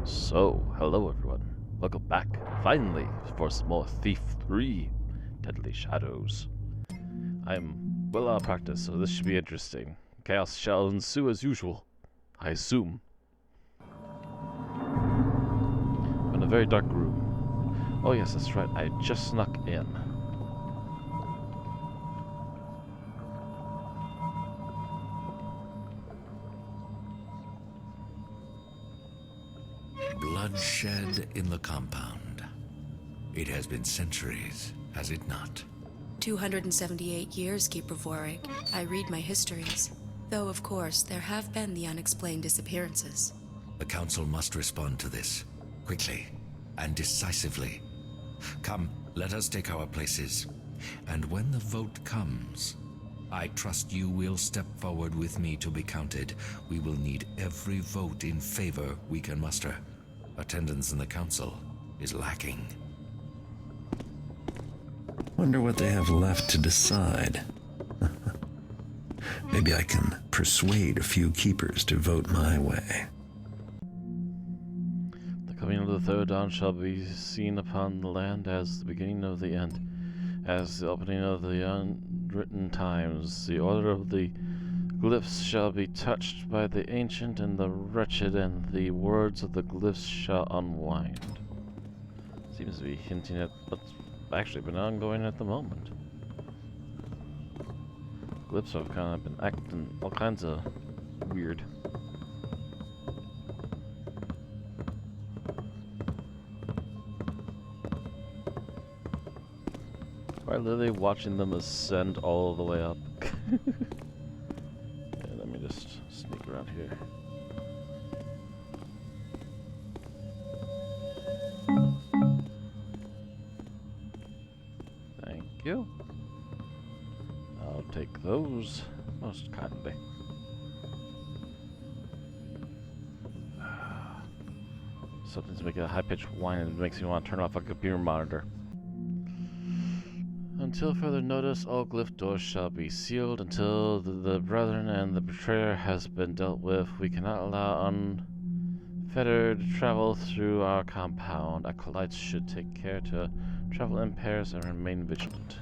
So, hello everyone. Welcome back, finally, for some more Thief 3 Deadly Shadows. I'm well out of practice, so this should be interesting. Chaos shall ensue as usual, I assume. I'm in a very dark room. Oh yes, that's right, I just snuck in. Bloodshed in the compound. It has been centuries, has it not? 278 years, Keeper Vorik. I read my histories. Though, of course, there have been the unexplained disappearances. The Council must respond to this, quickly and decisively. Come, let us take our places. And when the vote comes, I trust you will step forward with me to be counted. We will need every vote in favor we can muster. Attendance in the Council is lacking. Wonder what they have left to decide. Maybe I can persuade a few keepers to vote my way. The coming of the third dawn shall be seen upon the land as the beginning of the end, as the opening of the unwritten times. The order of the glyphs shall be touched by the ancient and the wretched, and the words of the glyphs shall unwind. Seems to be hinting at what's actually been ongoing at the moment. Glyphs have kind of been acting all kinds of weird. Why literally watching them ascend all the way up. Yeah, let me just sneak around here. Thank you. I'll take those most kindly. Something's making a high-pitched whine and it makes me want to turn off a computer monitor. Until further notice, all glyph doors shall be sealed. Until the brethren and the betrayer has been dealt with, we cannot allow unfettered travel through our compound. Acolytes should take care to travel in pairs and remain vigilant.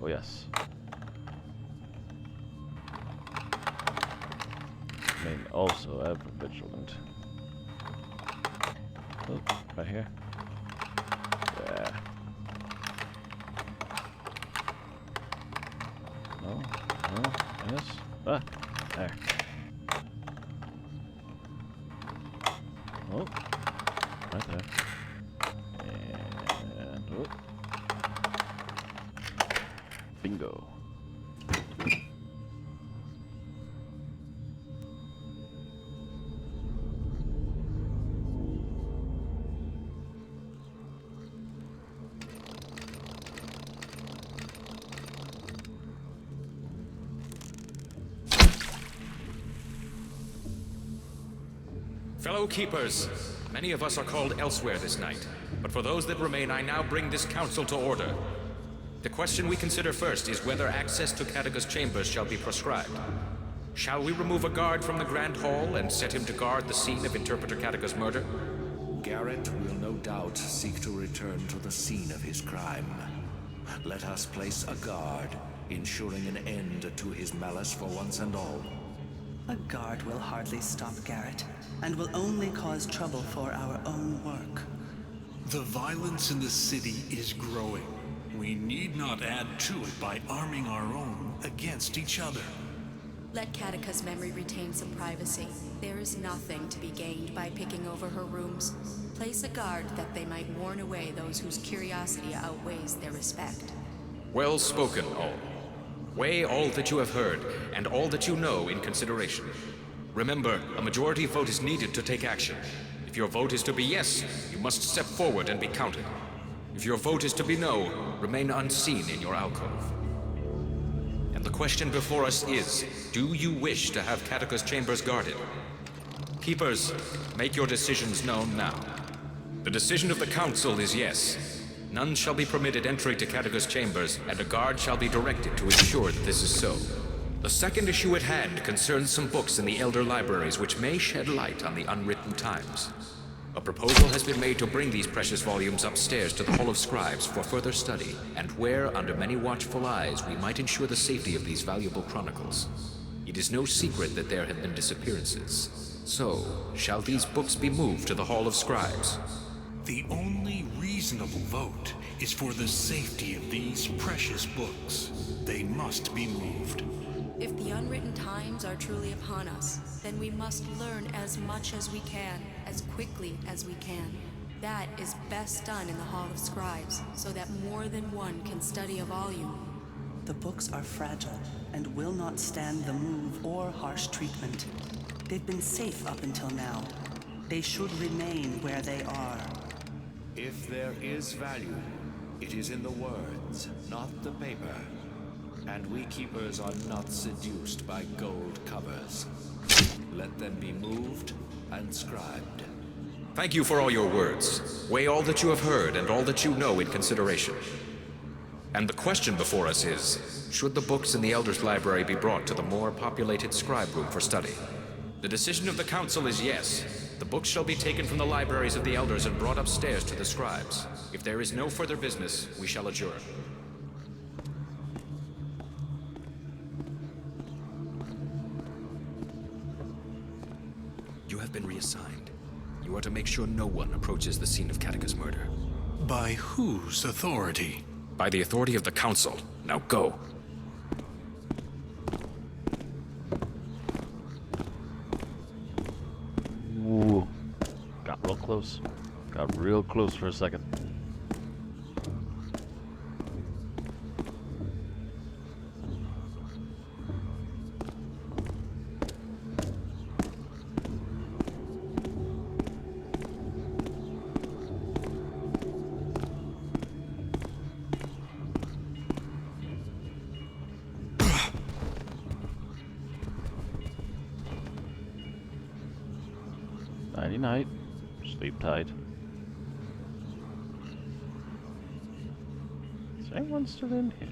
Oh yes. Remain also ever vigilant. Oh, right here. Yeah. No, yes. Ah, there. Oh, right there. And oh. Bingo. Fellow Keepers, many of us are called elsewhere this night, but for those that remain, I now bring this council to order. The question we consider first is whether access to Cadogan's chambers shall be prescribed. Shall we remove a guard from the Grand Hall and set him to guard the scene of Interpreter Cadogan's murder? Garrett will no doubt seek to return to the scene of his crime. Let us place a guard, ensuring an end to his malice for once and all. A guard will hardly stop Garrett, and will only cause trouble for our own work. The violence in the city is growing. We need not add to it by arming our own against each other. Let Cadogan's memory retain some privacy. There is nothing to be gained by picking over her rooms. Place a guard that they might warn away those whose curiosity outweighs their respect. Well spoken, all. Weigh all that you have heard, and all that you know in consideration. Remember, a majority vote is needed to take action. If your vote is to be yes, you must step forward and be counted. If your vote is to be no, remain unseen in your alcove. And the question before us is, do you wish to have Cadogan's chambers guarded? Keepers, make your decisions known now. The decision of the Council is yes. None shall be permitted entry to Cadogan's chambers, and a guard shall be directed to ensure that this is so. The second issue at hand concerns some books in the Elder Libraries which may shed light on the unwritten times. A proposal has been made to bring these precious volumes upstairs to the Hall of Scribes for further study, and where, under many watchful eyes, we might ensure the safety of these valuable chronicles. It is no secret that there have been disappearances. So, shall these books be moved to the Hall of Scribes? The only reasonable vote is for the safety of these precious books. They must be moved. If the unwritten times are truly upon us, then we must learn as much as we can, as quickly as we can. That is best done in the Hall of Scribes, so that more than one can study a volume. The books are fragile and will not stand the move or harsh treatment. They've been safe up until now. They should remain where they are. If there is value, it is in the words, not the paper. And we keepers are not seduced by gold covers. Let them be moved and scribed. Thank you for all your words. Weigh all that you have heard and all that you know in consideration. And the question before us is, should the books in the Elder's Library be brought to the more populated scribe room for study? The decision of the Council is yes. The books shall be taken from the libraries of the Elders and brought upstairs to the scribes. If there is no further business, we shall adjourn. You have been reassigned. You are to make sure no one approaches the scene of Katika's murder. By whose authority? By the authority of the Council. Now go. Ooh. Got real close. Got real close for a second. Nighty night. Sleep tight. Is anyone still in here?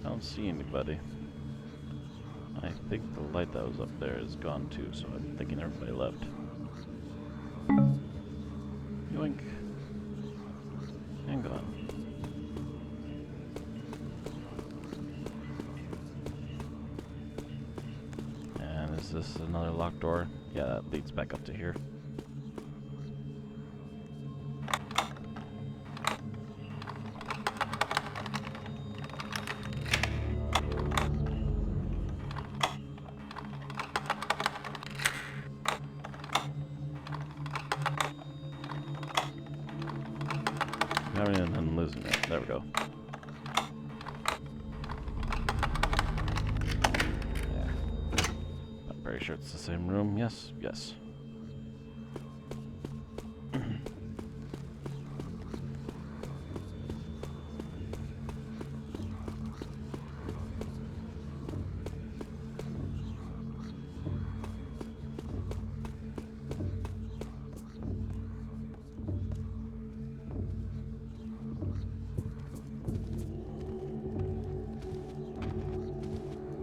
I don't see anybody. I think the light that was up there is gone too, so I'm thinking everybody left. Yoink. And gone. And is this another locked door? Yeah, that leads back up to here. I'm losing it. There we go. Yeah. I'm pretty sure it's the same room. Yes, yes.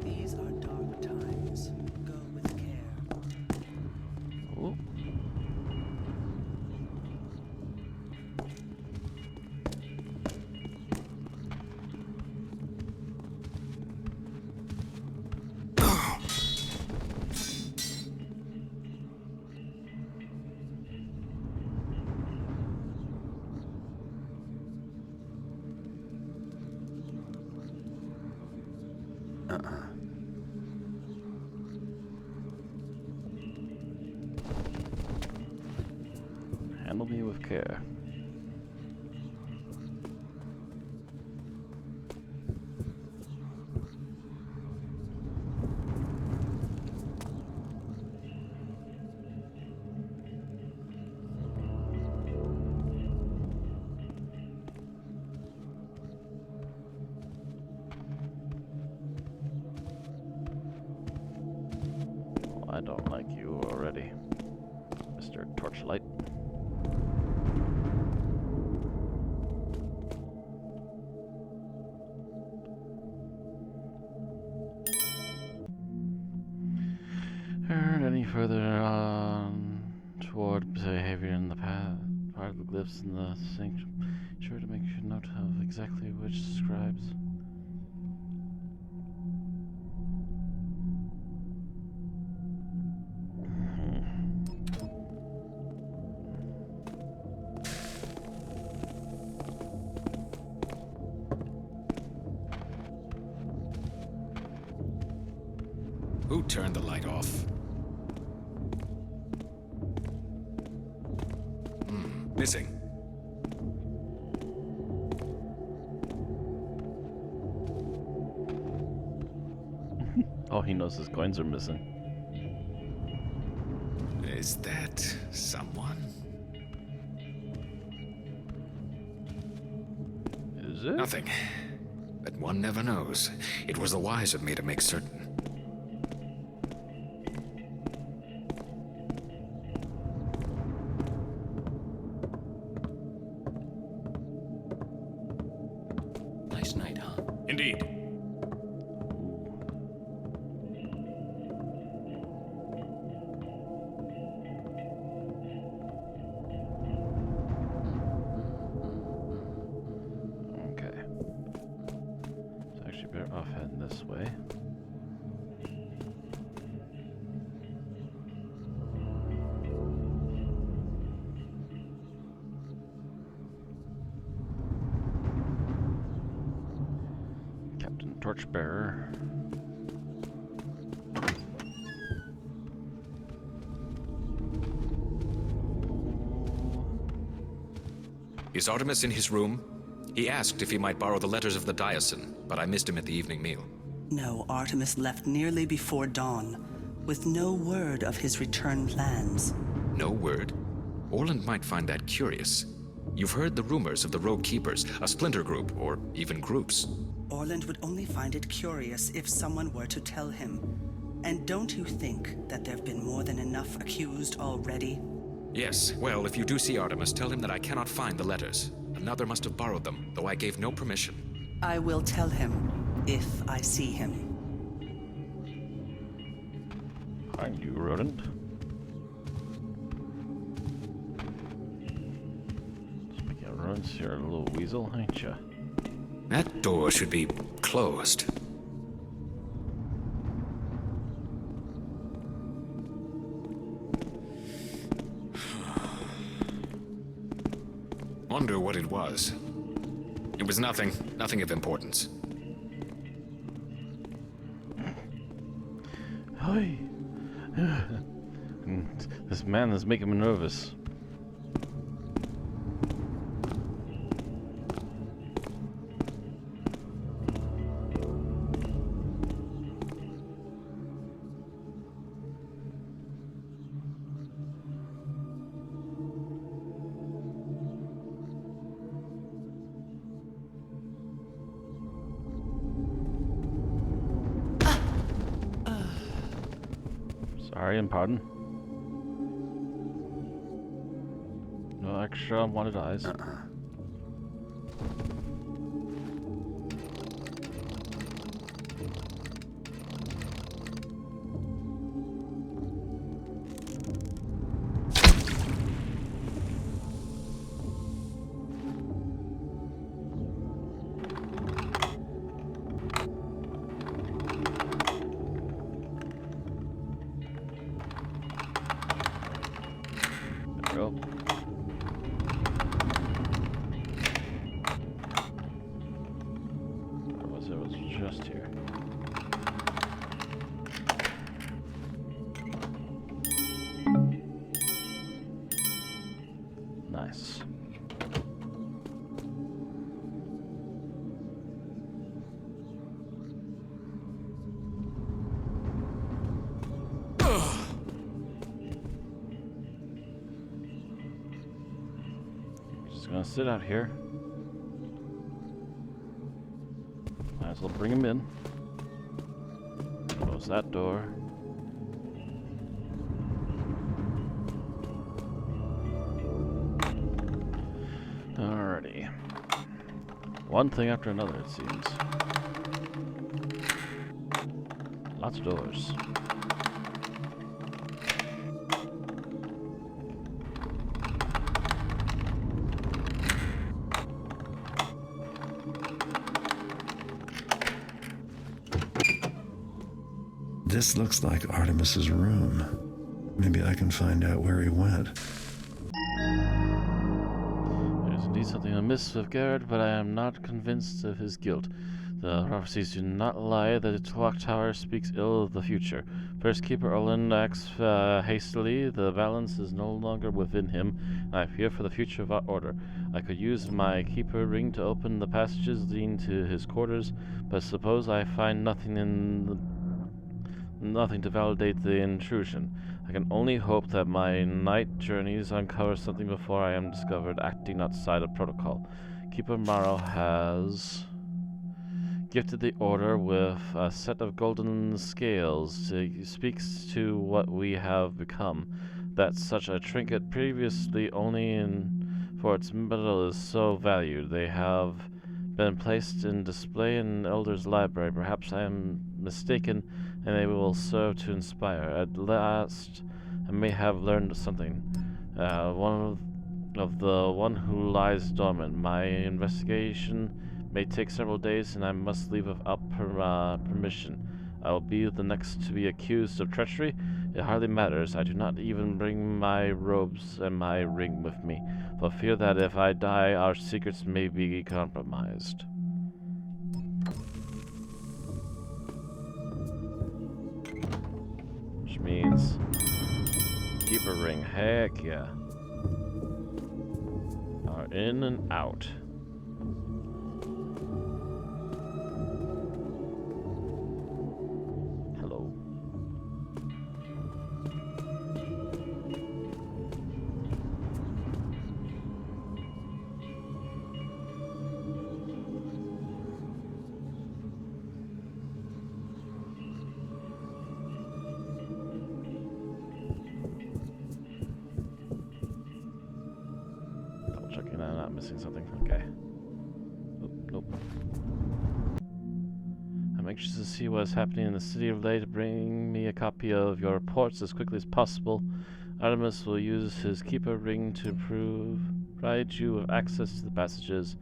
These are dark times. Go with care. Ooh. Handle me with care. Well, I don't like you already, Mr. Torchlight. toward behavior in the part of the glyphs in the sanctum. Sure to make a note of exactly which scribes. Who turned the light off? Missing. Oh, he knows his coins are missing. Is that someone? Is it? Nothing. But one never knows. It was the wise of me to make certain. Nice night, huh? Indeed. Okay. It's actually better off heading this way. Captain Torchbearer. Is Artemis in his room? He asked if he might borrow the letters of the Diason, but I missed him at the evening meal. No, Artemis left nearly before dawn, with no word of his return plans. No word? Orland might find that curious. You've heard the rumors of the Rogue Keepers, a splinter group, or even groups. Orland would only find it curious if someone were to tell him. And don't you think that there have been more than enough accused already? Yes, well, if you do see Artemis, tell him that I cannot find the letters. Another must have borrowed them, though I gave no permission. I will tell him, if I see him. Find you, rodent. Speaking of rodents, you're a little weasel, ain't ya? That door should be closed. Wonder what it was. It was nothing of importance. Hi. This man is making me nervous. Sorry and pardon. No extra unwanted eyes. Go. It was just here. Nice. Gonna sit out here. Might as well bring him in. Close that door. Alrighty. One thing after another, it seems. Lots of doors. This looks like Artemis's room. Maybe I can find out where he went. There's indeed something amiss with Garrett, but I am not convinced of his guilt. The prophecies do not lie. The clock tower speaks ill of the future. First Keeper Olin acts hastily. The balance is no longer within him, and I fear for the future of our order. I could use my Keeper ring to open the passages leading to his quarters, but suppose I find nothing to validate the intrusion. I can only hope that my night journeys uncover something before I am discovered acting outside of protocol. Keeper Morrow has gifted the Order with a set of golden scales. It speaks to what we have become. That such a trinket previously only for its metal is so valued. They have been placed in display in Elder's library. Perhaps I am mistaken, and they will serve to inspire. At last, I may have learned something. One of the one who lies dormant. My investigation may take several days, and I must leave without permission. I will be the next to be accused of treachery. It hardly matters. I do not even bring my robes and my ring with me, for fear that if I die, our secrets may be compromised. Which means Keeper ring. Heck yeah. Are in and out. Checking that I'm not missing something. Okay. Nope. I'm anxious to see what is happening in the city of Ley to bring me a copy of your reports as quickly as possible. Artemis will use his Keeper ring to provide you with access to the passages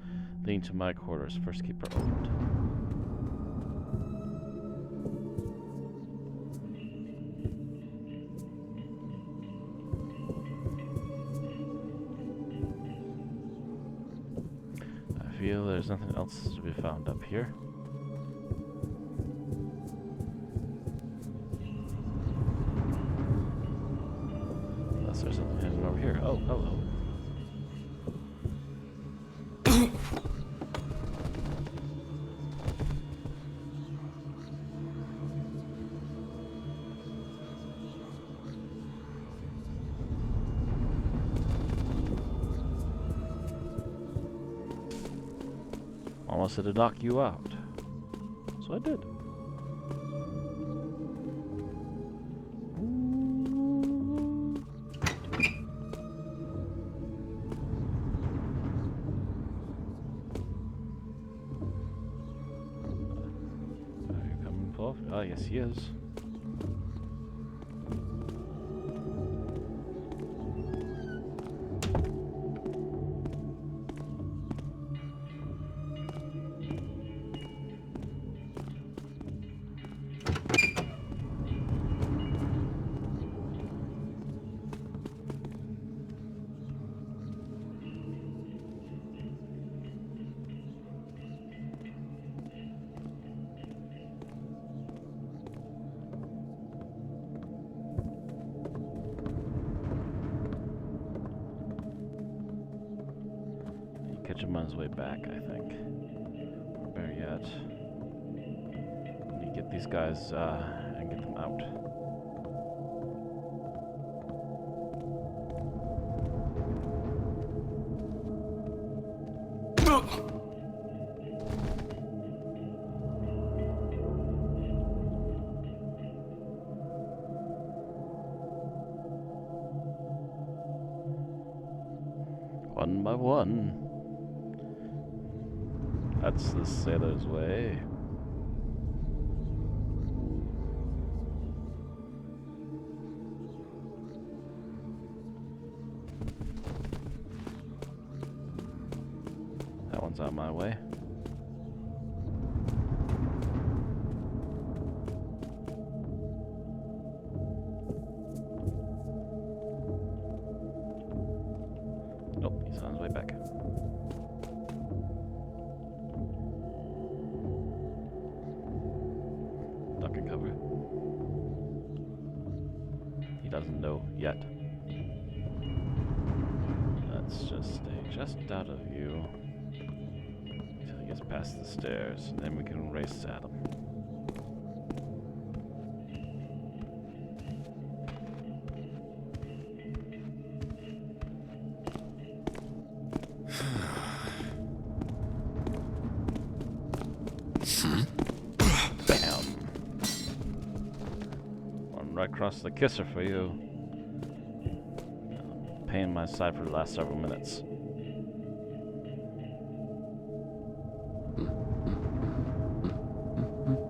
leading to my quarters. First Keeper opened. I feel there's nothing else to be found up here. Unless there's something hidden over here. Oh, hello. Almost had to knock you out. So I did. Are you coming forth? Oh, yes, he is. Catch him on his way back, I think. Or better yet, we need to get these guys and get them out. One by one. That's the sailor's way. That one's on my way. go yet. Let's just stay just out of view until he gets past the stairs, and then we can race at him. Bam! One right across the kisser for you. Pain in my side for the last several minutes.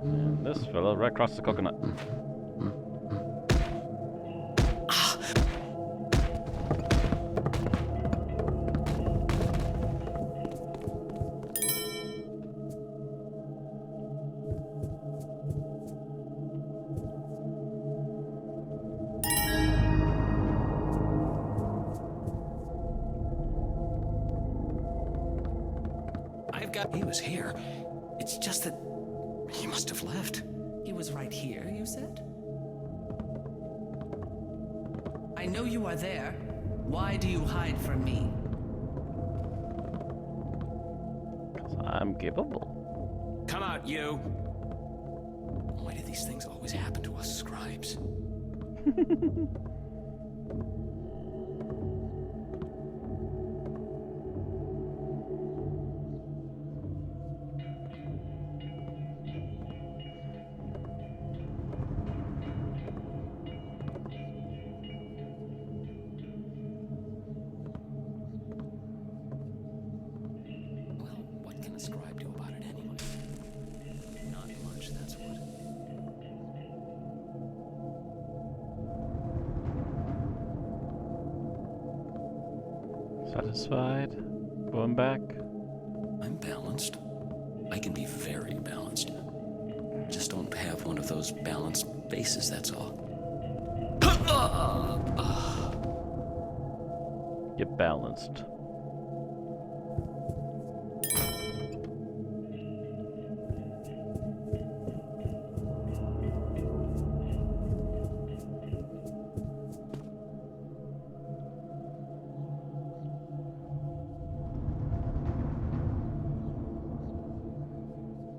And this fella right across the coconut. He was here. It's just that he must have left. He was right here, you said? I know you are there. Why do you hide from me? 'Cause I'm capable. Come out, you! Why do these things always happen to us scribes? What can a scribe do about it anyway? Not much, that's what. Satisfied? Going back? I'm balanced. I can be very balanced. Just don't have one of those balanced faces, that's all. Get balanced.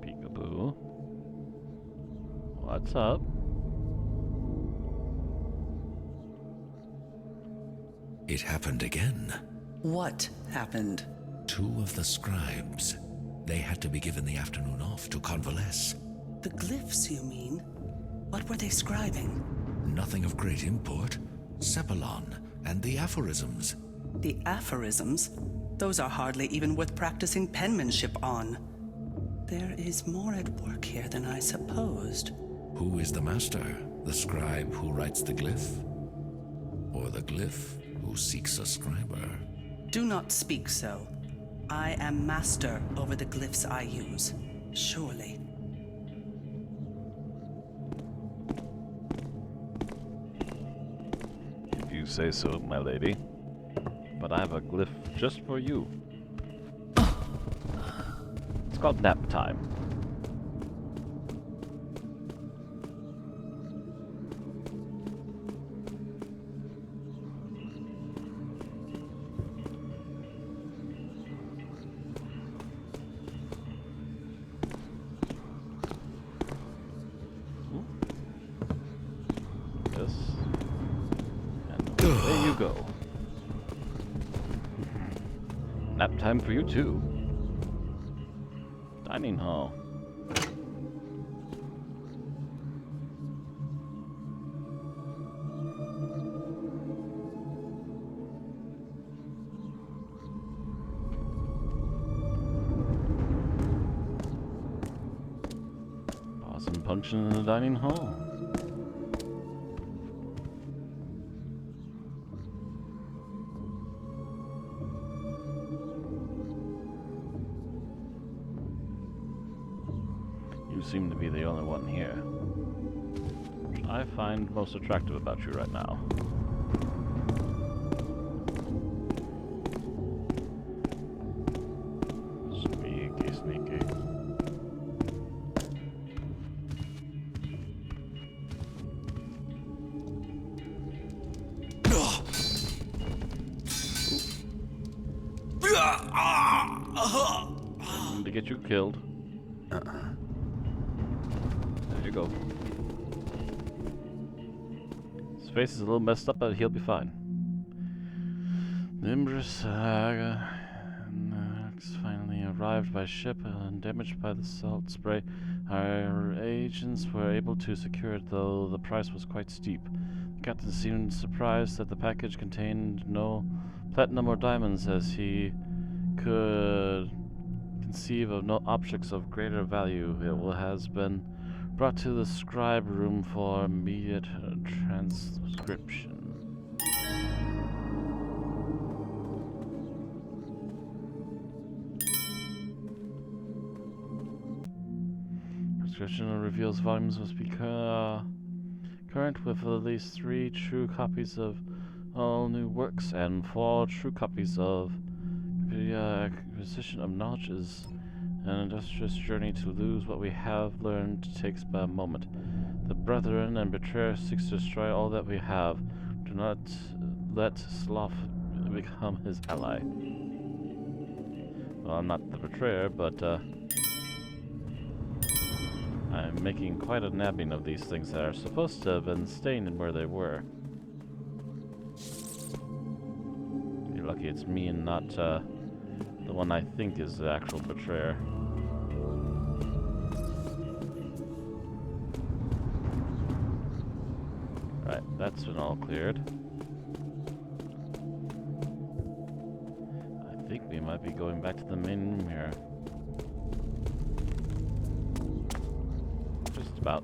Peekaboo. What's up? It happened again. What happened? Two of the scribes. They had to be given the afternoon off to convalesce. The glyphs, you mean? What were they scribing? Nothing of great import. Cephalon and the aphorisms. The aphorisms? Those are hardly even worth practicing penmanship on. There is more at work here than I supposed. Who is the master? The scribe who writes the glyph? Or the glyph who seeks a scriber? Do not speak so. I am master over the glyphs I use. Surely. If you say so, my lady. But I have a glyph just for you. It's called nap time. Yes. And there you go. Nap time for you too. Dining hall. Pause and punching in the dining hall. You seem to be the only one here, which I find most attractive about you right now. Sneaky, sneaky. to get you killed. There you go. His face is a little messed up, but he'll be fine. Nimbrus Saga finally arrived by ship and damaged by the salt spray. Our agents were able to secure it, though the price was quite steep. The captain seemed surprised that the package contained no platinum or diamonds, as he could conceive of no objects of greater value. It has been brought to the scribe room for immediate transcription. Prescription reveals volumes must be current with at least 3 true copies of all new works and 4 true copies of acquisition of knowledge is an industrious journey. To lose what we have learned takes but a moment. The Brethren and Betrayer seeks to destroy all that we have. Do not let Sloth become his ally. Well, I'm not the Betrayer, but I'm making quite a nabbing of these things that are supposed to have been staying in where they were. You're lucky it's me and not the one I think is the actual Betrayer. Right, that's been all cleared. I think we might be going back to the main room here. Just about.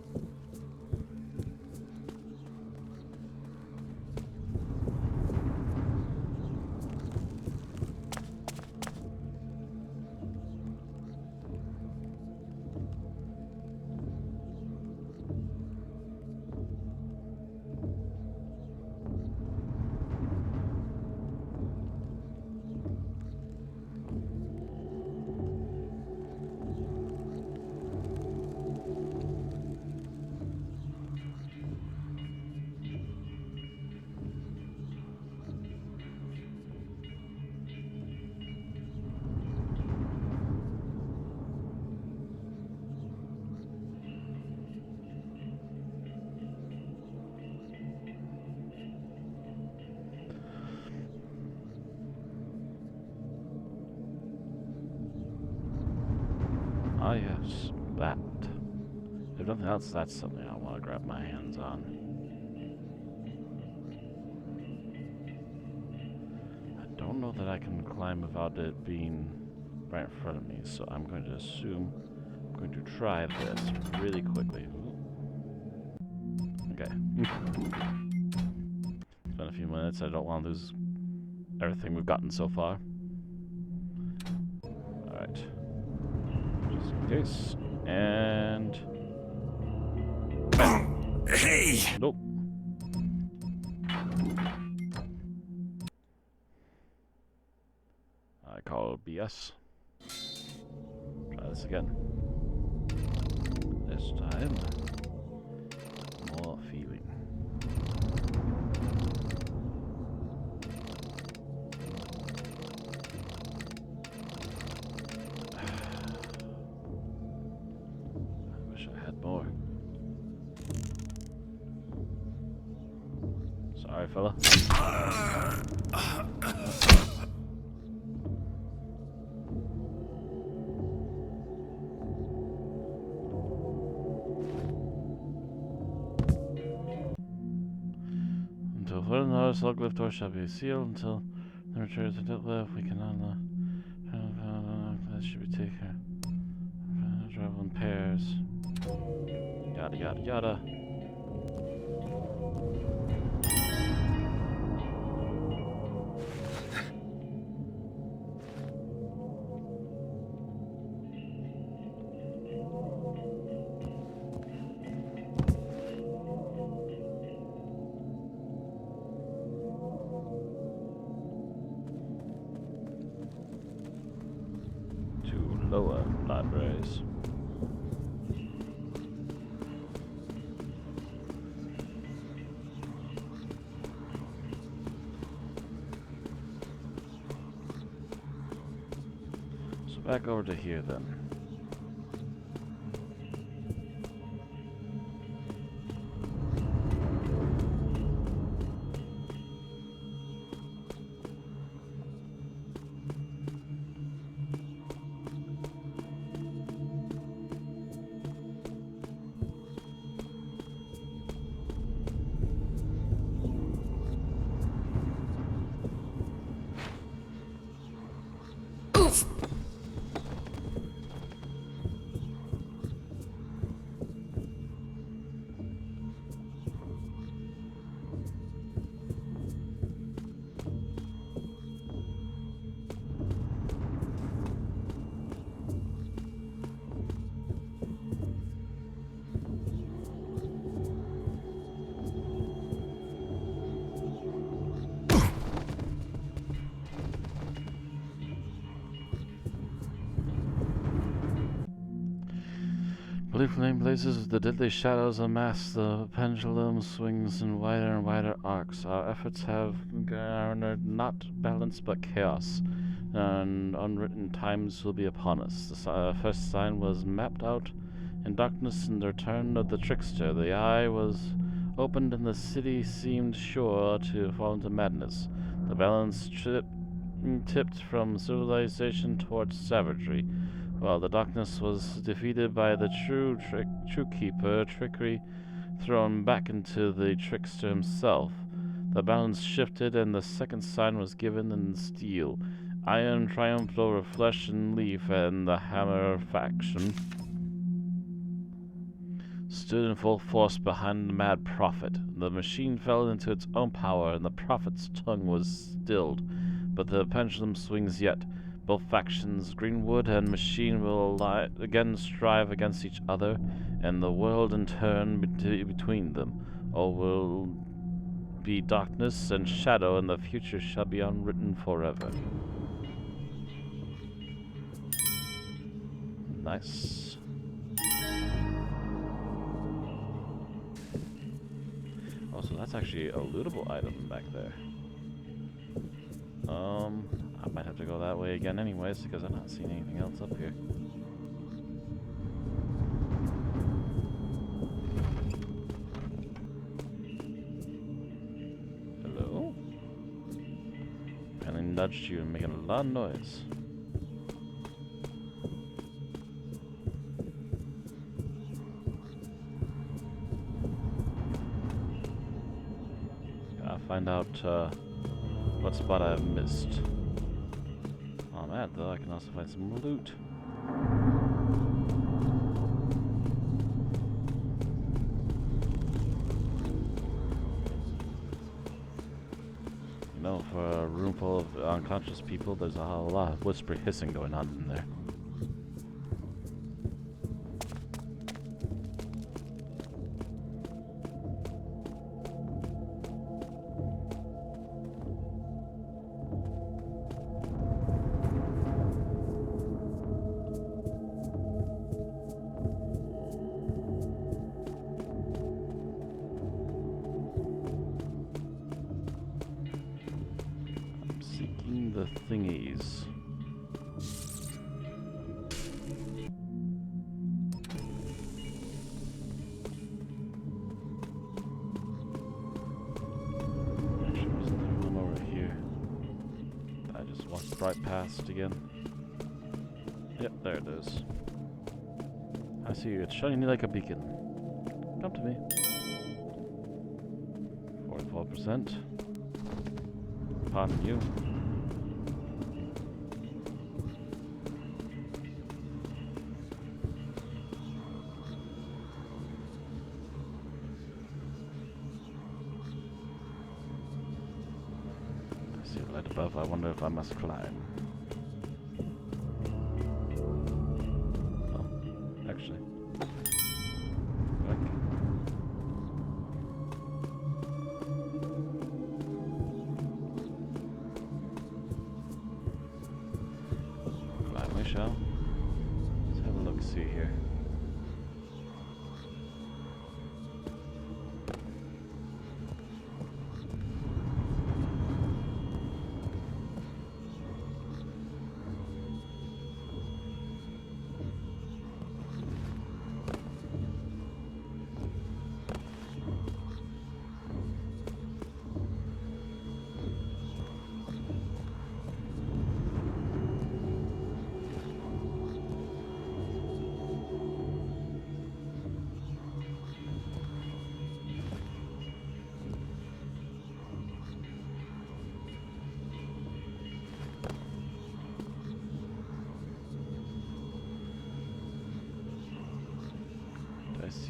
Ah yes, that. If nothing else, that's something I want to grab my hands on. I don't know that I can climb without it being right in front of me, so I'm going to assume I'm going to try this really quickly. Okay. It's been a few minutes, I don't want to lose everything we've gotten so far. Alright. Just in case. And... Hey! Nope. I call BS. Try this again. This time, more feeling. I wish I had more. Sorry, fella. Until further notice, the glyph door shall be sealed until the returns are dealt with. We cannot that should be taken. Travel in pairs. Yada yada yada. Lower libraries. So Back over to here then. Blue flame blazes, the deadly shadows amass, the pendulum swings in wider and wider arcs. Our efforts have garnered not balance but chaos, and unwritten times will be upon us. The first sign was mapped out in darkness in the return of the trickster. The eye was opened and the city seemed sure to fall into madness. The balance tipped from civilization towards savagery. While the darkness was defeated by the true keeper, trickery thrown back into the trickster himself. The balance shifted and the second sign was given in steel. Iron triumphed over flesh and leaf, and the Hammer faction stood in full force behind the mad prophet. The machine fell into its own power, and the prophet's tongue was stilled. But the pendulum swings yet. Both factions, Greenwood and Machine, will again strive against each other, and the world in turn between them. All will be darkness and shadow, and the future shall be unwritten forever. Nice. Oh, so that's actually a lootable item back there. I might have to go that way again anyways, because I'm not seeing anything else up here. Hello? Apparently nudged you and making a lot of noise. Gotta find out, what spot I've missed. On that, though, I can also find some loot. You know, for a room full of unconscious people, there's a lot of whisper hissing going on in there. The thingies. Actually, there's another one over here. I just walked right past again. Yep, there it is. I see you. It's shining like a beacon. Come to me. 44%. Pardon you. Right above, I wonder if I must climb. Oh, actually. Quick. Climb we shall. Let's have a look-see here.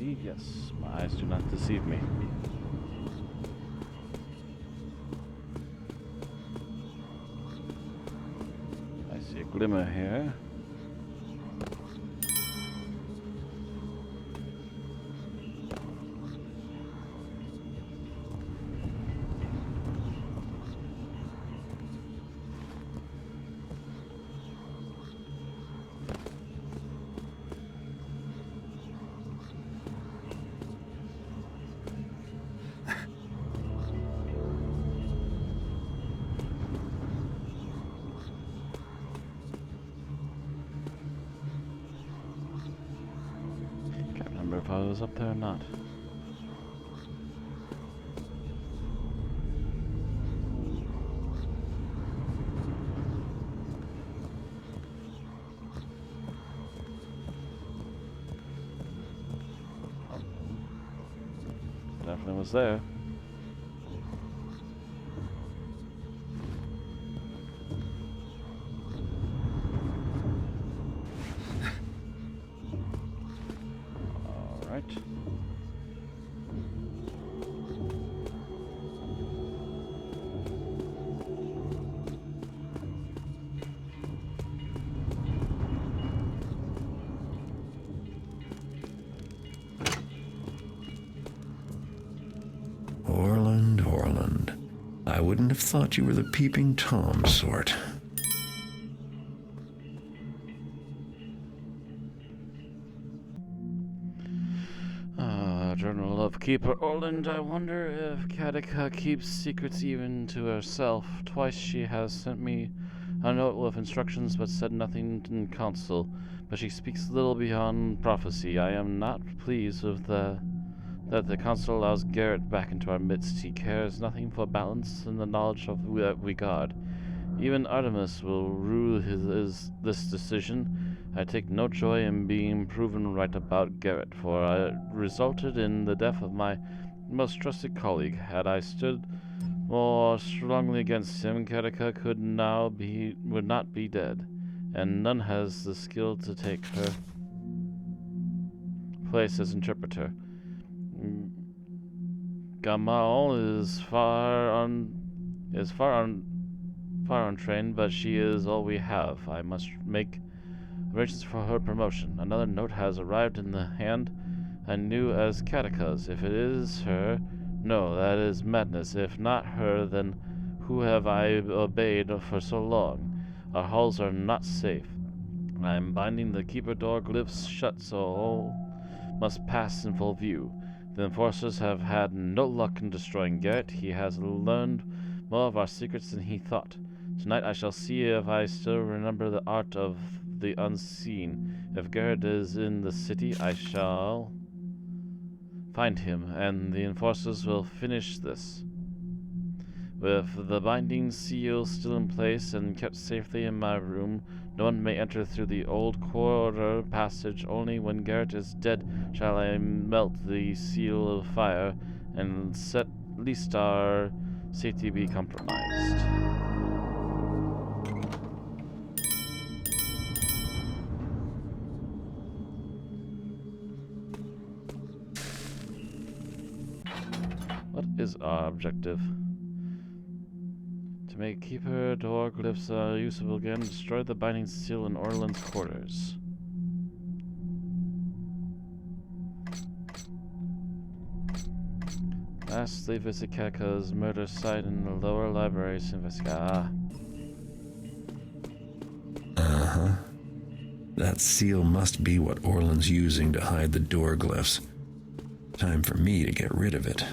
indeed, yes. My eyes do not deceive me. I see a glimmer here. Can't remember if I was up there or not. Definitely was there. All right. Orland. I wouldn't have thought you were the peeping Tom sort. Journal of Keeper Orland. I wonder if Katika keeps secrets even to herself. Twice she has sent me a note with instructions but said nothing in council. But she speaks little beyond prophecy. I am not pleased with that the council allows Garrett back into our midst. He cares nothing for balance and the knowledge of that we guard. Even Artemis will rue this decision. I take no joy in being proven right about Garrett, for I resulted in the death of my most trusted colleague. Had I stood more strongly against him, Katika would not be dead, and none has the skill to take her place as interpreter. Gamal is far untrained, but she is all we have. I must make arrangements for her promotion. Another note has arrived in the hand I knew as Katika's. If it is her, no, that is madness. If not her, then who have I obeyed for so long? Our halls are not safe. I am binding the keeper door glyphs shut, so all must pass in full view. The enforcers have had no luck in destroying Garrett. He has learned more of our secrets than he thought. Tonight I shall see if I still remember the art of the unseen. If Garrett is in the city, I shall find him, and the enforcers will finish this. With the binding seal still in place and kept safely in my room, no one may enter through the old corridor passage. Only when Garrett is dead shall I melt the seal of fire, and at least our safety be compromised. What is our objective? To make keeper door glyphs usable again, destroy the binding seal in Orland's quarters. Lastly, visit Katika's murder site in the lower library to investigate. Uh-huh. That seal must be what Orland's using to hide the door glyphs. Time for me to get rid of it.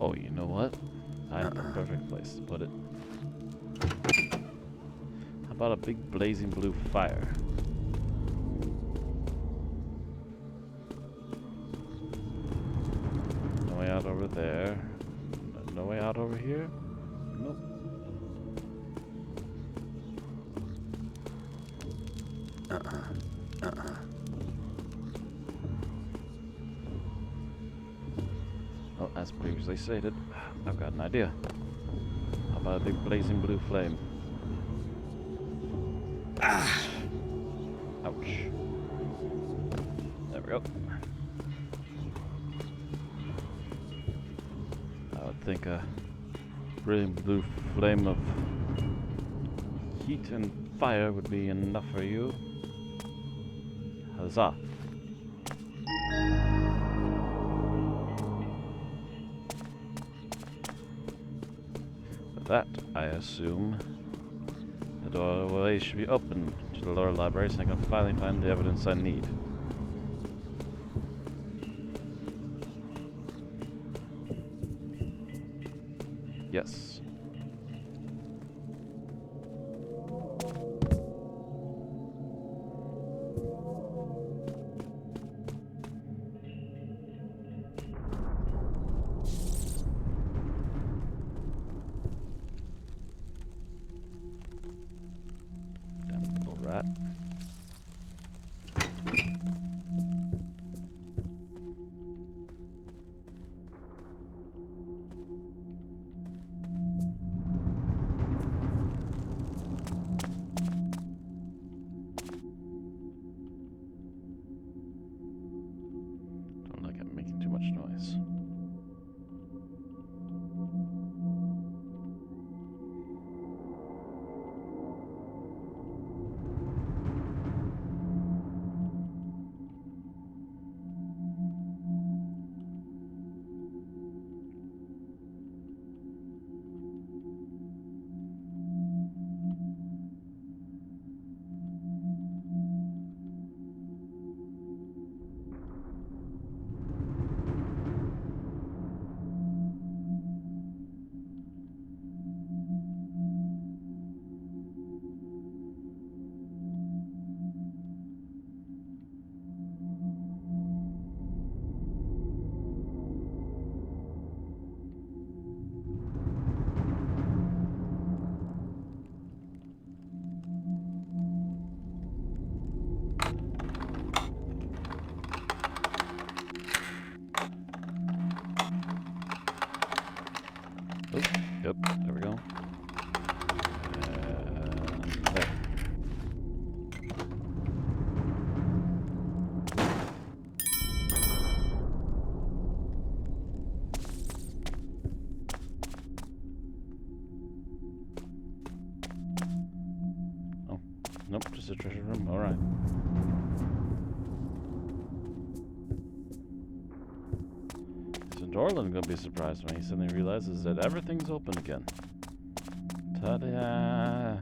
Oh, you know what? I have the perfect place to put it. How about a big blazing blue fire? No way out over there. No way out over here? Nope. As previously stated, I've got an idea. How about a big blazing blue flame? Ah! Ouch. There we go. I would think a brilliant blue flame of heat and fire would be enough for you. Huzzah! With that, I assume the doorway should be open to the lower library so I can finally find the evidence I need. Yes. Damn little rat. Don't like it making too much noise. Oh, yep, there we go. There. Oh, nope, just a treasure room. All right. Isn't Orlan gonna be surprised when he suddenly realizes that everything's open again? Ta-da!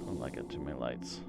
Don't like it, too many lights.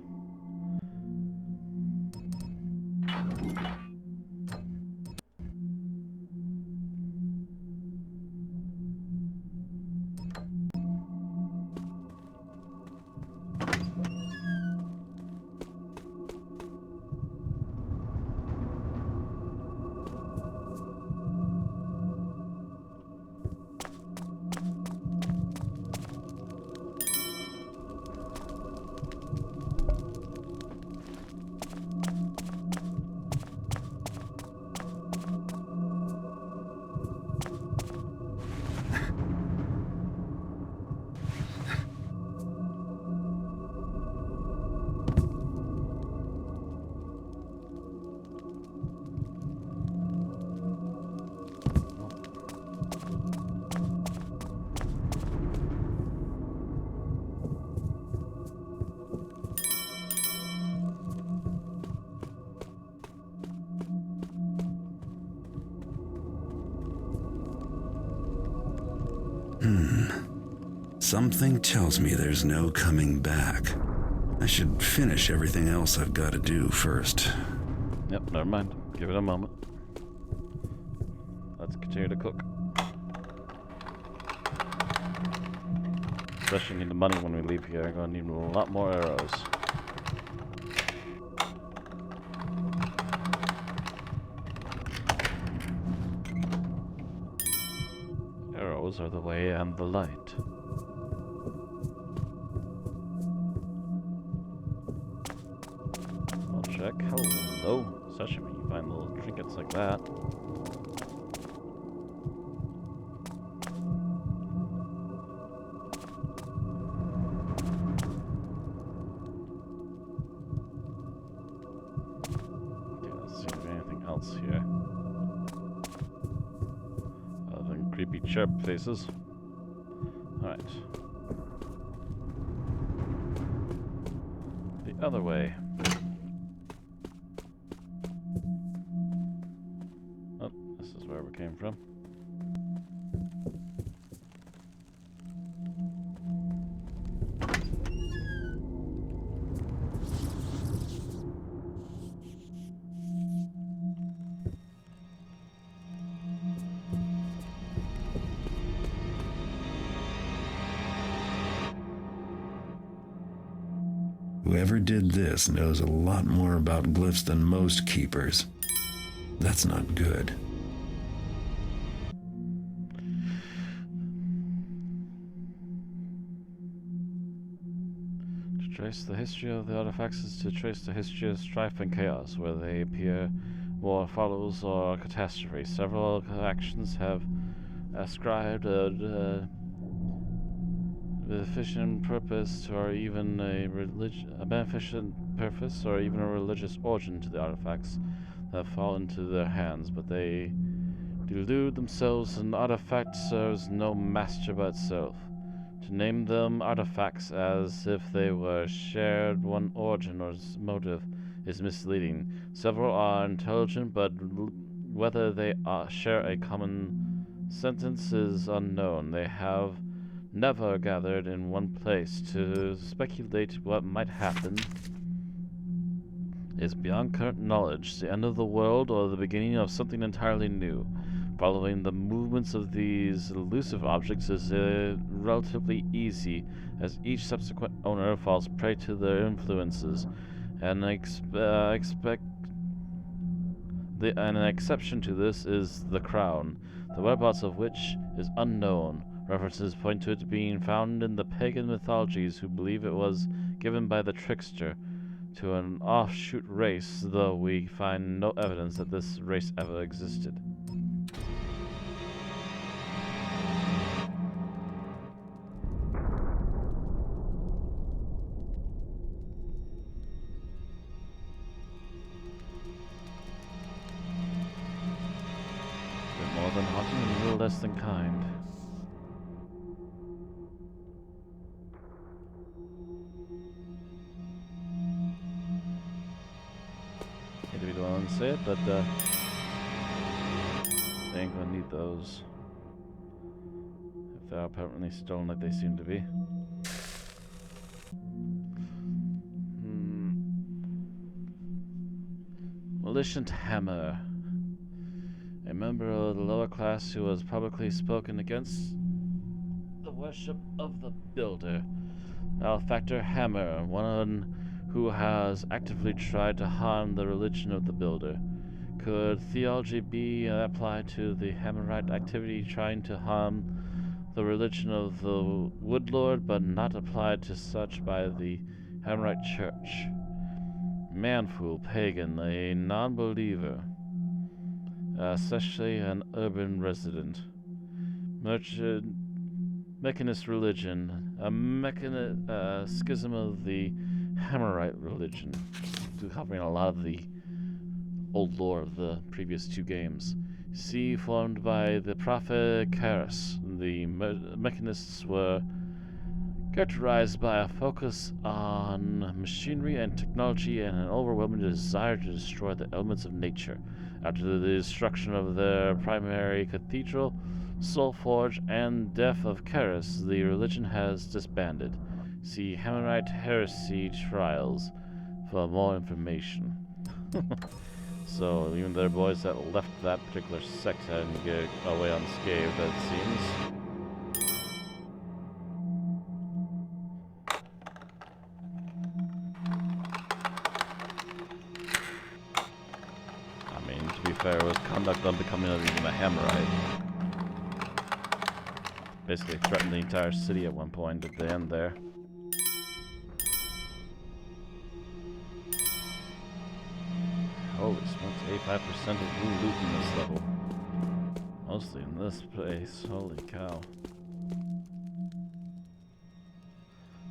Something tells me there's no coming back. I should finish everything else I've got to do first. Yep, never mind. Give it a moment. Let's continue to cook. Especially need the money when we leave here. I'm gonna need a lot more arrows. Those are the way and the light. I'll check. Hello, Sashimi. You find little trinkets like that. Okay, let's see if there's anything else here. Other than creepy chirp faces. Alright. The other way. Oh, this is where we came from. Whoever did this knows a lot more about glyphs than most keepers. That's not good. To trace the history of the artifacts is to trace the history of strife and chaos, where they appear, war follows, or catastrophe. Several actions have ascribed a beneficent purpose or even a beneficent purpose or even a religious origin to the artifacts that fall into their hands, but they delude themselves. An artifact serves no master but itself. To name them artifacts as if they were shared one origin or motive is misleading. Several are intelligent, but whether they share a common sentence is unknown. They have never gathered in one place. To speculate what might happen is beyond current knowledge. The end of the world or the beginning of something entirely new. Following the movements of these elusive objects is relatively easy, as each subsequent owner falls prey to their influences. An exception to this is the crown, the whereabouts of which is unknown. References point to it being found in the pagan mythologies, who believe it was given by the trickster to an offshoot race, though we find no evidence that this race ever existed. They're more than haunting and little less than kind. Hate to be the one to say it, but they ain't gonna need those if they're apparently stolen like they seem to be. Malicious Hammer. A member of the lower class who has publicly spoken against the worship of the Builder. Malefactor Hammer, one who has actively tried to harm the religion of the Builder. Could theology be applied to the Hammerite activity trying to harm the religion of the Woodlord, but not applied to such by the Hammerite Church? Manfool, pagan, a non-believer, especially an urban resident. Merchant, Mechanist religion, a schism of the Hammerite religion, covering a lot of the old lore of the previous two games. See, formed by the prophet Karis, the Mechanists were characterized by a focus on machinery and technology and an overwhelming desire to destroy the elements of nature. After the destruction of their primary cathedral, Soulforge, and death of Karis, the religion has disbanded. See Hammerite Heresy Trials for more information. So, even their boys that left that particular sect didn't get away unscathed, it seems. I mean, to be fair, it was conduct unbecoming of even a Hammerite. basically threatened the entire city at one point at the end there. Holy smokes, 85% of blue loot in this level. Mostly in this place, holy cow.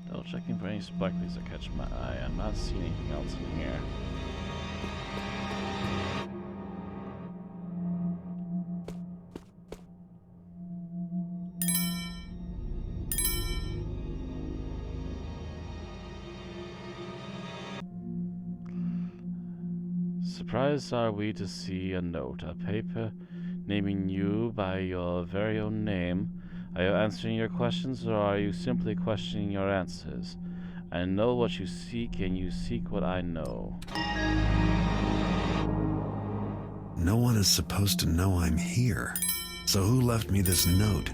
Double checking for any sparklies that catch my eye. I'm not seeing anything else in here. Surprised are we to see a note, a paper naming you by your very own name. Are you answering your questions, or are you simply questioning your answers? I know what you seek, and you seek what I know. No one is supposed to know I'm here. So who left me this note?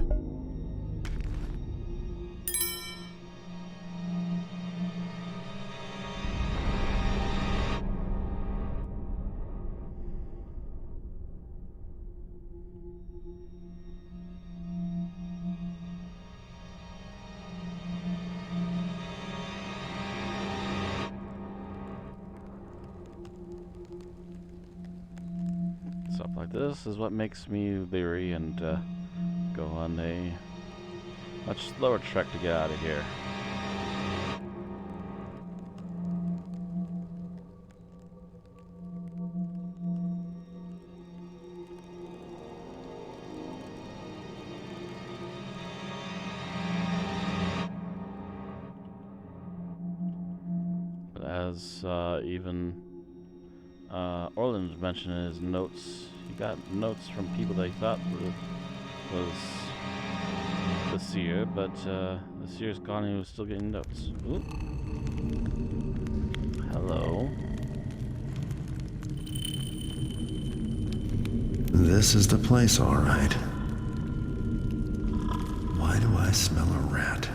Stuff like this is what makes me leery and go on a much slower trek to get out of here. But as even Orland mentioned in his notes, he got notes from people that he thought was the seer, but the seer's gone and he was still getting notes. Ooh. Hello. This is the place, all right. Why do I smell a rat?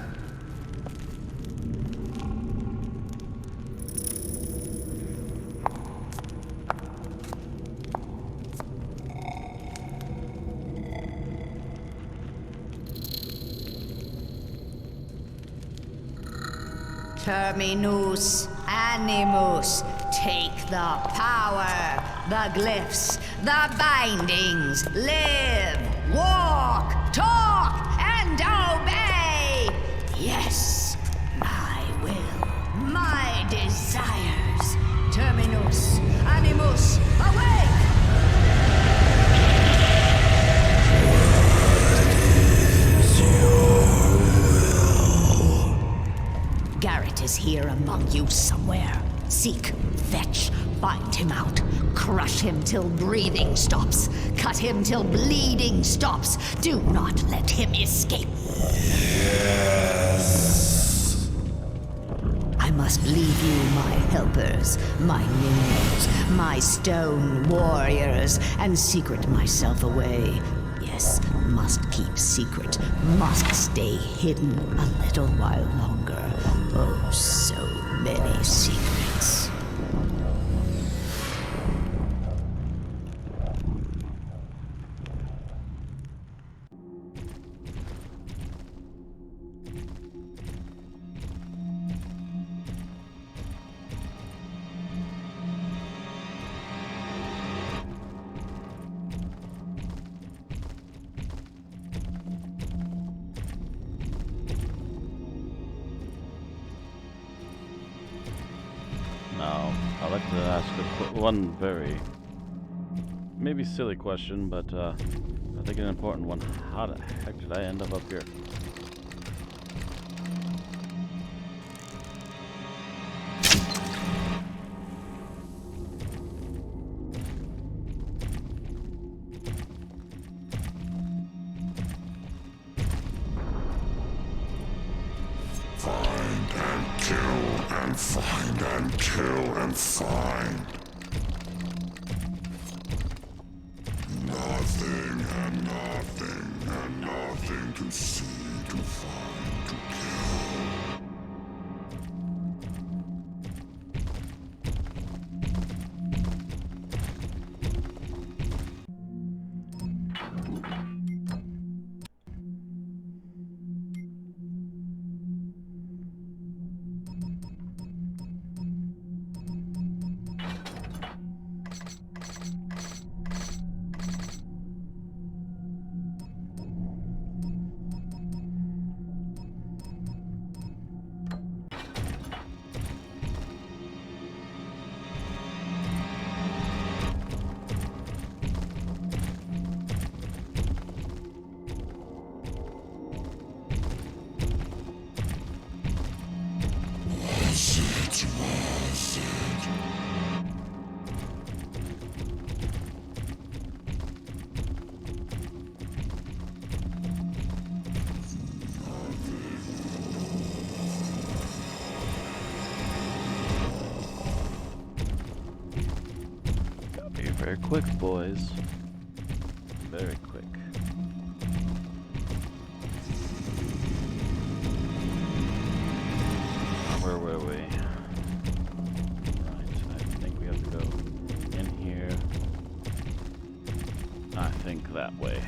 Terminus animus, take the power, the glyphs, the bindings, live, walk, talk, and obey. Yes, my will, my desires. Terminus animus, awake! Garrett is here among you somewhere. Seek, fetch, find him out. Crush him till breathing stops. Cut him till bleeding stops. Do not let him escape. Yes. I must leave you my helpers, my minions, my stone warriors, and secret myself away. Yes, must keep secret, must stay hidden a little while longer. Oh, so many secrets. Now, I'd like to ask one very, maybe silly question, but I think an important one. How the heck did I end up here? Find and kill and find and kill and find. Nothing and nothing and nothing to see, to find, to kill. Gotta be very quick, boys. Very quick. Where were we? Right, I think we have to go in here. I think that way.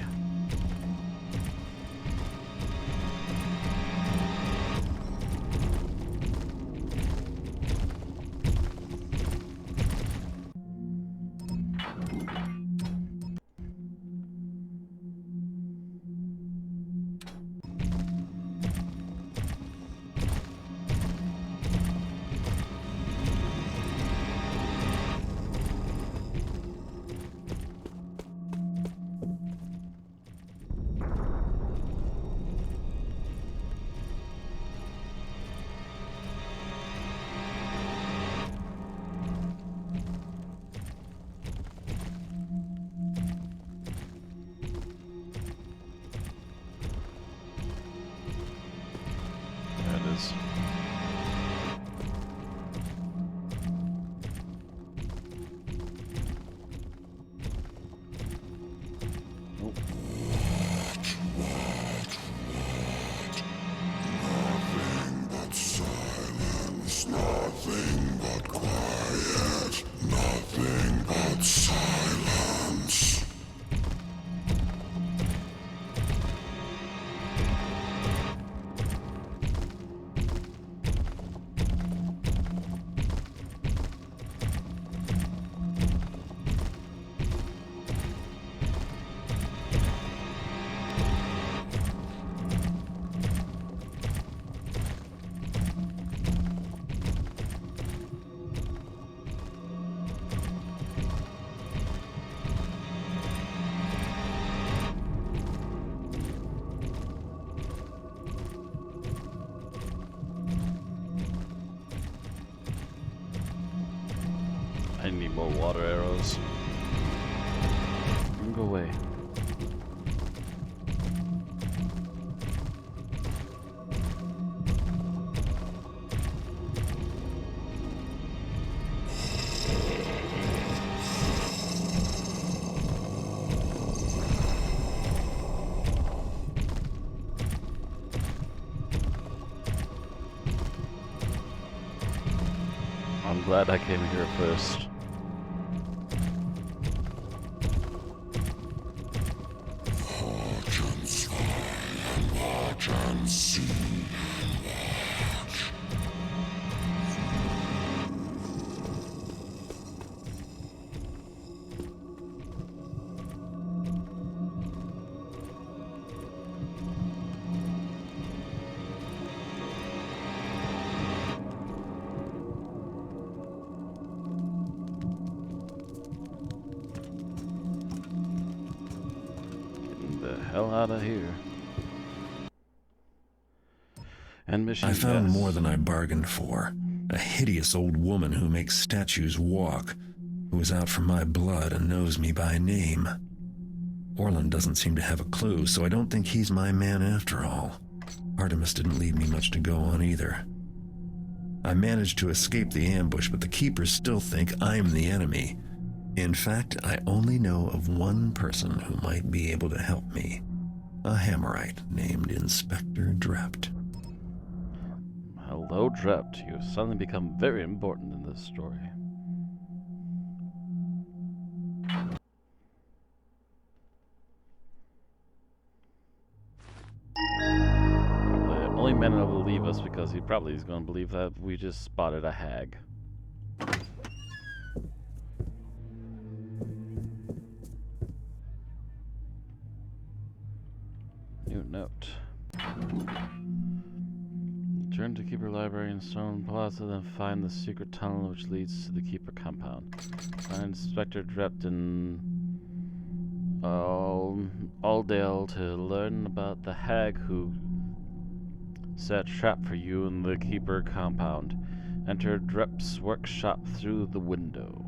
There it is. Oh. Nothing but silence, nothing but quiet, nothing but silence. I need more water arrows. Go away. I'm glad I came here first. Watch and spy and watch and see and watch. Getting the hell out of here. And mission I found yes. more than I bargained for. A hideous old woman who makes statues walk, who is out for my blood and knows me by name. Orlan doesn't seem to have a clue, so I don't think he's my man after all. Artemis didn't leave me much to go on either. I managed to escape the ambush, but the Keepers still think I'm the enemy. In fact, I only know of one person who might be able to help me. A Hammerite named Inspector Drept. Hello, Drept. You have suddenly become very important in this story. The only man I will leave us because he probably is going to believe that we just spotted a hag. New note. Return to Keeper Library in Stone Plaza, then find the secret tunnel which leads to the Keeper compound. Find Inspector Drept in Aldale to learn about the hag who set a trap for you in the Keeper compound. Enter Drept's workshop through the window.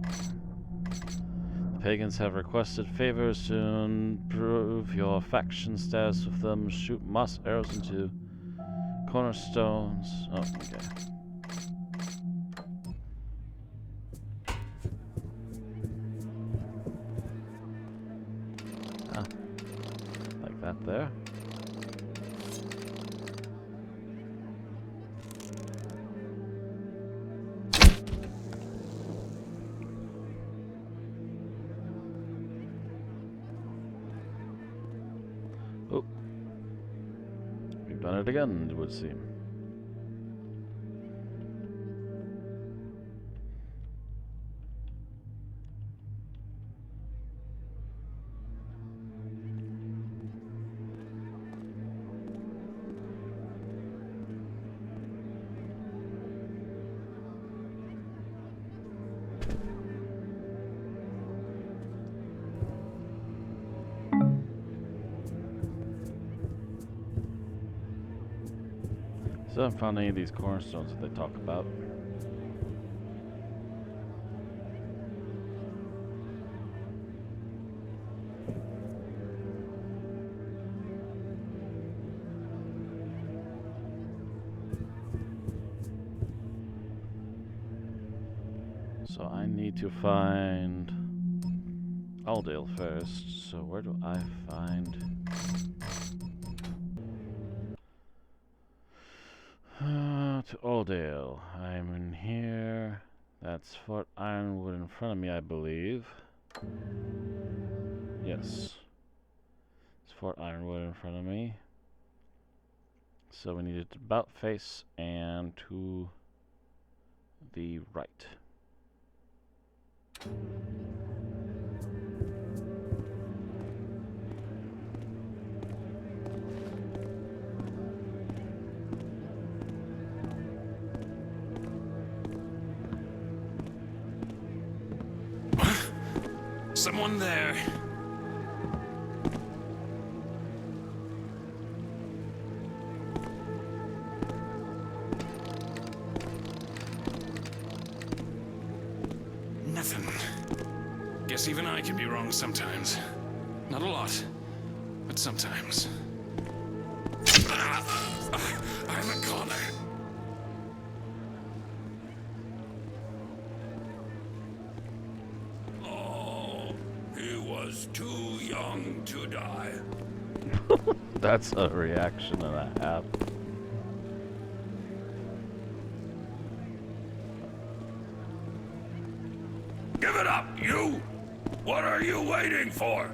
The pagans have requested favors to improve your faction status with them. Shoot moss arrows into cornerstones. Oh, okay. Ah, like that there. Oh. We've done it again, it would seem. Still haven't found any of these cornerstones that they talk about. So I need to find Aldale first. So where do I find... to Aldale. I'm in here. That's Fort Ironwood in front of me, I believe. Yes. It's Fort Ironwood in front of me. So we need it about face and to the right. Someone there. Nothing. Guess even I can be wrong sometimes. Not a lot, but sometimes. I'm a goner. Too young to die. That's a reaction and a half. Give it up, you! What are you waiting for?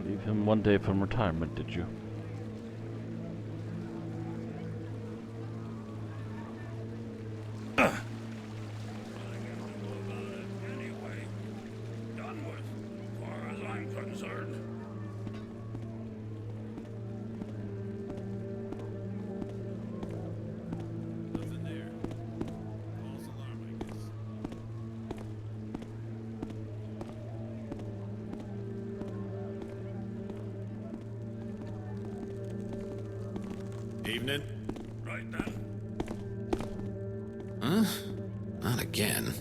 Leave him one day from retirement, did you? Anyway, done with, as far as I'm concerned. Nothing there. False alarm, I guess. Evening. Right then. Huh? Not again.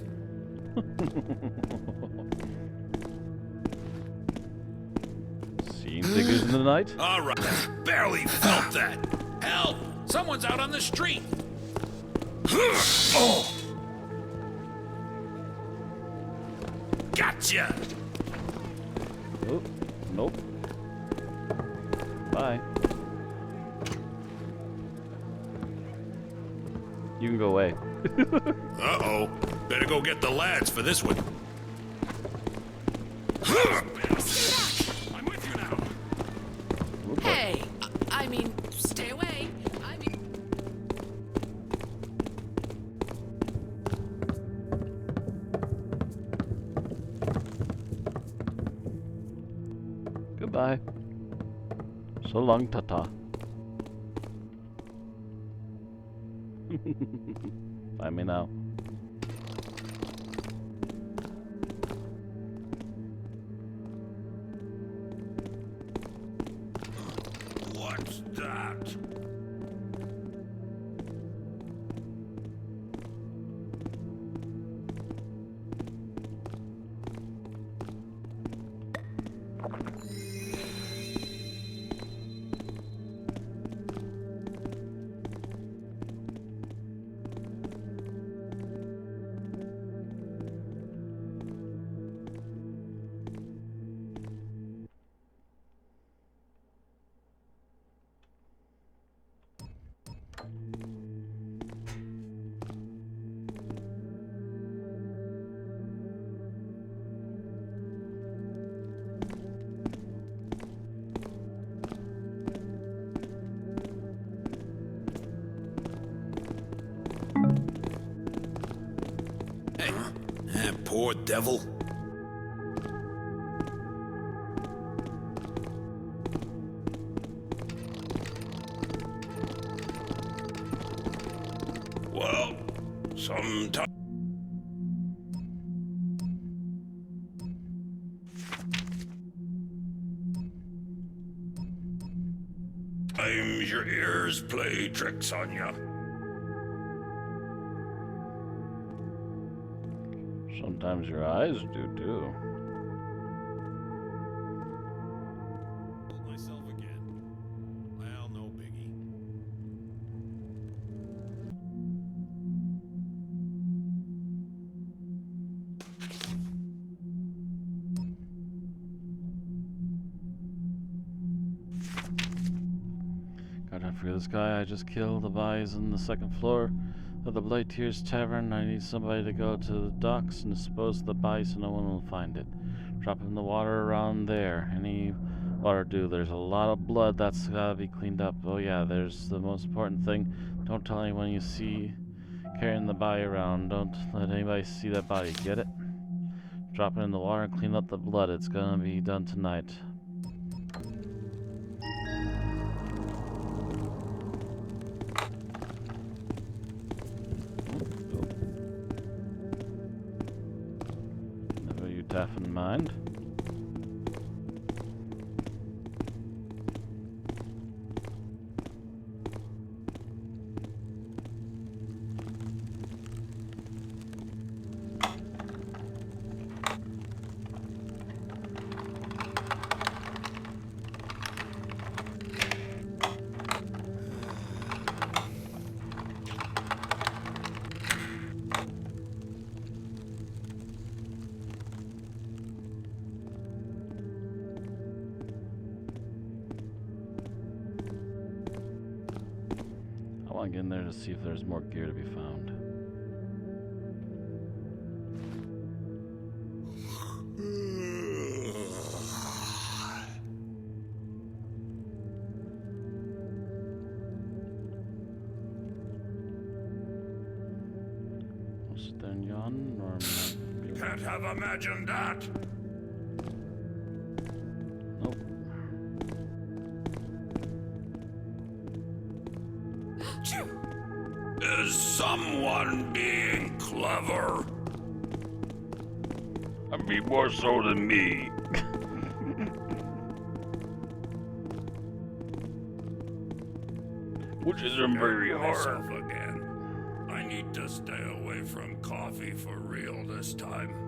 Seeing figures in the night? All right. Barely felt that. Hell, someone's out on the street. Oh. Gotcha. Oh, nope. You can go away. Uh-oh. Better go get the lads for this one. I'm with you now. Hey! I mean, stay away. I mean... Goodbye. So long, Tata. Find me now. What's that? Poor devil. Well, sometimes your ears play tricks on you. Sometimes your eyes do too. Myself again. Well, no biggie. God, I forget this guy I just killed. The body's on the second floor of the Blightyear's Tavern. I need somebody to go to the docks and dispose of the body so no one will find it. Drop it in the water around there. Any water do. There's a lot of blood that's gotta be cleaned up. Oh yeah, there's the most important thing. Don't tell anyone you see carrying the body around. Don't let anybody see that body. Get it? Drop it in the water and clean up the blood. It's gonna be done tonight. Never you deaf in mind. I want to get in there to see if there's more gear to be found. Stenyon or Can't have imagined that. Nope. Is someone being clever? I mean, more so than me. Which isn't very hard. Myself again. I need to stay away from coffee for real this time.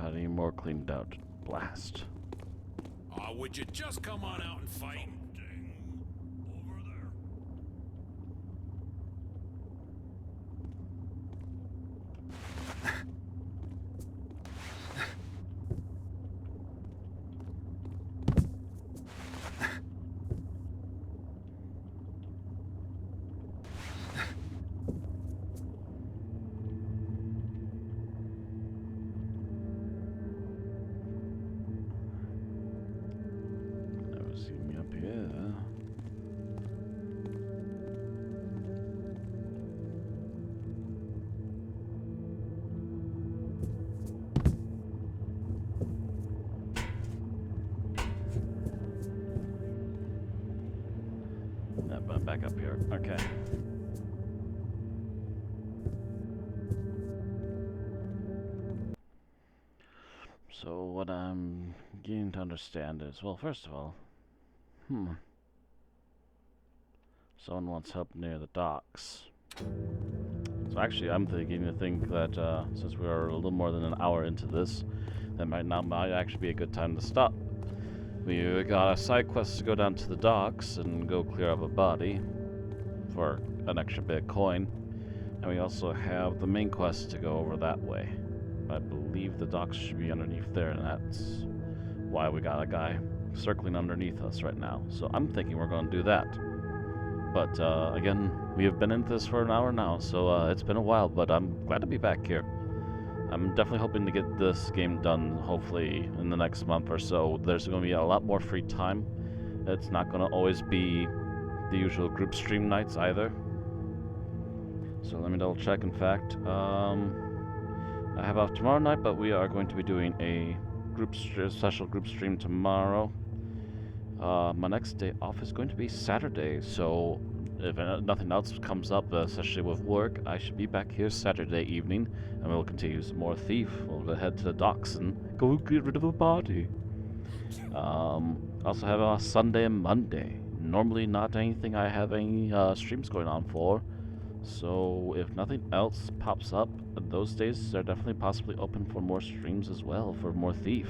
got any more cleaned out. Blast. Aw, would you just come on out and fight? Over there. Never seen me up here. Yep, I'm back up here. Okay. So what I'm getting to understand is, well, first of all, someone wants help near the docks. So actually, I'm beginning to think that since we are a little more than an hour into this, that might actually be a good time to stop. We got a side quest to go down to the docks and go clear up a body for an extra bit of coin, and we also have the main quest to go over that way. I believe the docks should be underneath there, and that's why we got a guy circling underneath us right now. So I'm thinking we're going to do that. But again, we have been into this for an hour now, so it's been a while, but I'm glad to be back here. I'm definitely hoping to get this game done, hopefully, in the next month or so. There's going to be a lot more free time. It's not going to always be the usual group stream nights either. So let me double check, in fact. I have off tomorrow night, but we are going to be doing a special group stream tomorrow. My next day off is going to be Saturday, so if nothing else comes up, especially with work, I should be back here Saturday evening, and we'll continue some more Thief. We'll head to the docks and go get rid of a body. Also have a Sunday and Monday. Normally not anything I have any streams going on for, so if nothing else pops up, those days are definitely possibly open for more streams as well, for more Thief.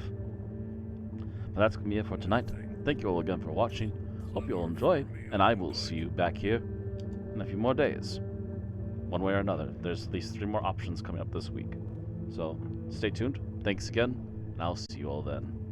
But that's going to be it for tonight. Thank you all again for watching. Hope you all enjoyed, and I will see you back here in a few more days. One way or another. There's at least 3 more options coming up this week. So, stay tuned. Thanks again, and I'll see you all then.